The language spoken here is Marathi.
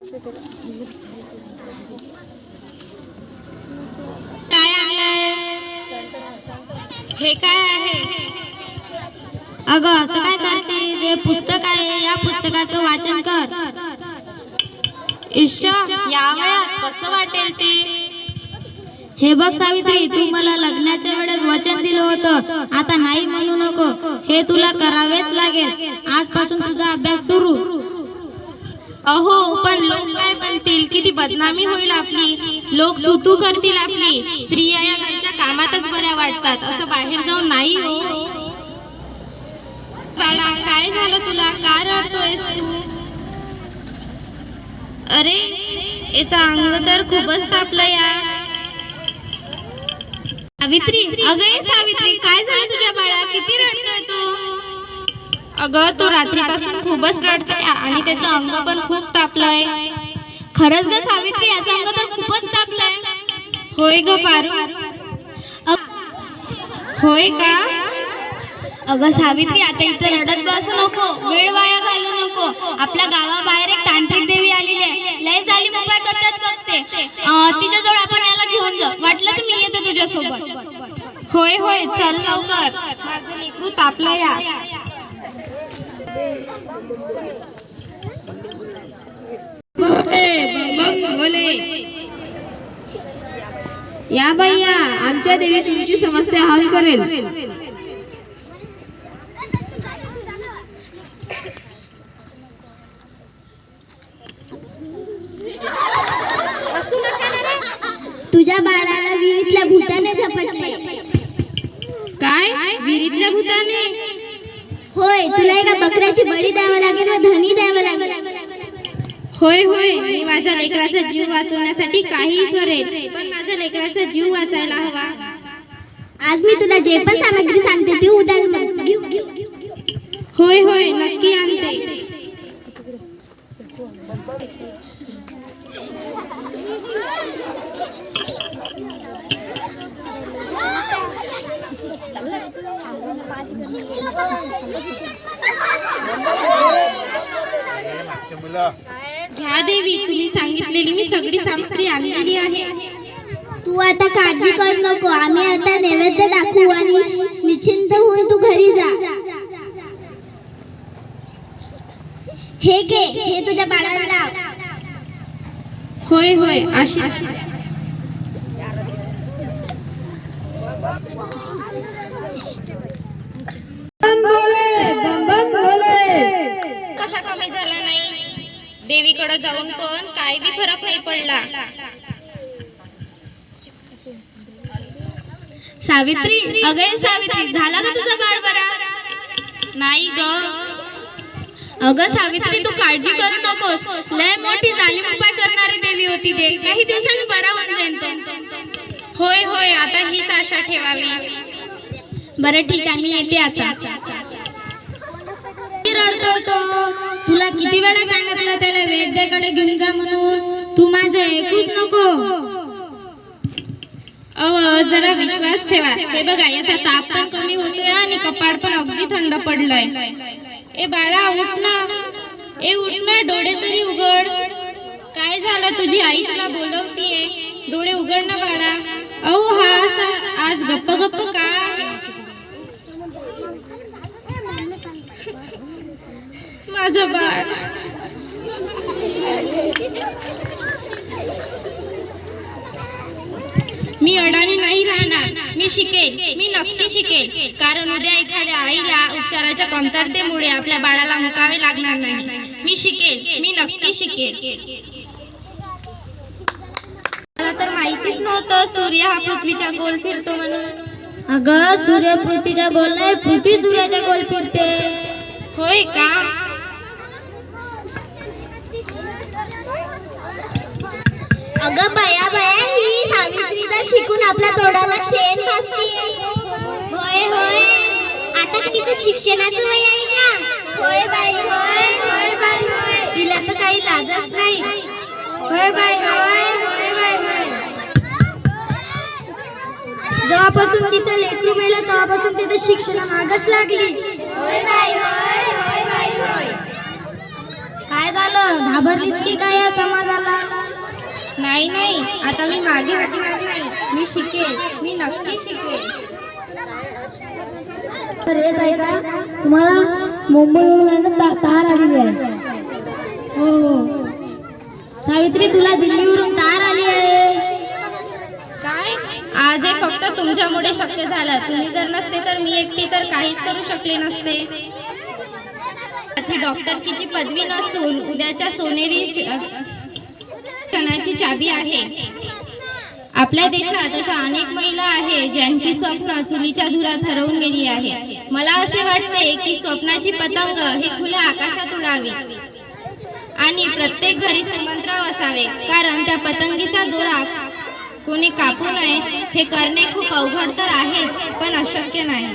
काय आणलंय? हे काय आहे? अगं असं काय करतेस? हे पुस्तक आहे, या पुस्तकाचं वाचन कर. ईशा, या वयात कसं वाटेल ते? हे बघ सावित्री, तू मला लग्नाच्या वेळेस वचन दिलं होतं, आता नाही म्हणू नको. हे तुला करावेच लागेल. आजपासून तुझा अभ्यास सुरू. अहो, पण लोक काय म्हणतील? किती बदनामी होईल आपली. लोक तू करतील आपली. स्त्रिया या घरच्या कामातच बऱ्या वाटतात, असं बाहेर जाऊन नाही हो. बाळा, काय झालं तुला? का रडतोयस तू? अरे, याचा अंग तर खूपच तापलं या. सावित्री, अगं सावित्री, काय झालं तुझ्या बाळा? किती रडतोय तू? अगं, तो रात्रीपासून खूपच रडतोय आणि त्याचं अंग पण खूप तापलंय. खरंच ग सावित्री, याचं अंग तर खूपच तापलंय. होय ग पारू. होय का? अगं सावित्री, आता इथं रडत बसू नको, वेळ वाया घालू नको. आपल्या गावाबाहेर एक तांत्रिक देवी आलेली आहे, लय झाली उपाय करतात बघते. तिच्याजवळ आपण याला घेऊन जाऊ. वाटलं तर मी येते तुझ्यासोबत. होय होय, चल लवकर, माझं लेकरू तापलं या. या बाई या, आमच्या देवी तुमची समस्या हल करेल. तुझ्या बाळाला विहिरीतल्या भूताने झपटले. काय? विहिरीतल्या भूताने? होय, तुला एका बकऱ्याची बळी द्यावं लागेल व धनी द्यावं लागेल. होय होय, मी माझ्या लेकराचा जीव वाचवण्यासाठी काहीही करेल, पण माझ्या लेकराचा जीव वाचायला हवा. आज मी तुला जे पण सामग्री सांगते ती उद्या घेऊ. होय होय, नक्की आणते. घ्या देवी, तुम्ही सांगितलेली मी सगळी सामग्री आणलेली आहे. तू आता काळजी करू नको, आम्ही आता नैवेद्य दाखवू आणि निश्चिंत होऊन तू घरी जा. हे घे, हे तुझ्या बाळाला लाव. होय होय, आशीष. कसा कमी झाला नाही? देवीकडे जाऊन पण काय बी फरक नाही पडला. सावित्री, अगं सावित्री, झाला का तुझा बाळ बरा? नाही ग. अगं सावित्री, तू काळजी करू नकोस, लय मोठी जालीम उपाय करणारी देवी होती ते. काही दिवसांनी बरा होऊन जाईल तो. होय होय, आता हीच आशा ठेवावी. बरं ठीक आहे, मी येते आता. रडतोय तो. तुला किती वेळा सांगितलं त्याला वैद्याकडे घेऊन जा म्हणून? तू माझं ऐकूच नको. जरा विश्वास ठेवा. हे बघा, याचा ताप पण कमी होतोय आणि कपाळ पण अगदी थंड पडलंय. ए बाळा, उठ ना. उठ ना, डोळे तरी उघड. काय झालं? तुझी आई तुला बोलवतीये. डोळे उघड ना बाळा. हा आज गप्प गप्प का? माझं बाळ. मी अडाणी नाही राहणार. मी शिकेल, मी नक्की शिकेल. कारण उद्या एखाद्या आईला उपचाराच्या कमतरतेमुळे आपल्या बाळाला मुकावे लागणार नाही. मी शिकेल, मी नक्की शिकेल. मला तर माहितीच नव्हतं सूर्य हा पृथ्वीच्या गोल फिरतो म्हणून. अगं, सूर्य पृथ्वीच्या गोल नाही, पृथ्वी सूर्याच्या गोल फिरते. होय का? अगं बया बया, ही सावित्री तर शिकून आपल्या तोंडाला शेण घासतीये. होय होय, आता तिचं शिक्षणाचं वय आहे का? होय बाई, होय होय बाई होय. तिला तर काही लाजच नाही. होय बाई, होय होय बाई होय. जेव्हापासून तिचं लेकरू मेलं तेव्हापासून तिचं शिक्षण मागच लागली. होय बाई, होय होय बाई होय. काय झालं? घाबरलीस की काय या समाज नाही नाही, आता मी मागे हटणार नाही. मी शिकेल, मी नक्की शिकेल. तर हेच आहे का तुम्हाला मुंबईवरून तार आलेली आहे? हो हो सावित्री, तुला दिल्लीवरून तार आली आहे. काय? आज हे फक्त तुमच्यामुळे शक्य झालं. तुम्ही जर नसते तर मी एकटी तर काहीच करू शकले नसते. ही डॉक्टरकीची पदवी नसून उद्याच्या सोनेरी क्षणाची चाबी आहे. आपल्या देशात अशा अनेक महिला आहेत ज्यांची स्वप्न चुलीच्या धुरात हरवून गेली आहे. मला असे वाटते की स्वप्नाची पतंग ही खुल्या आकाशात उडावी आणि प्रत्येक घरी श्रीमंतराव असावे, कारण त्या पतंगीचा दोरा कोणी कापू नये हे करणे खूप अवघड तर आहेच, पण अशक्य नाही.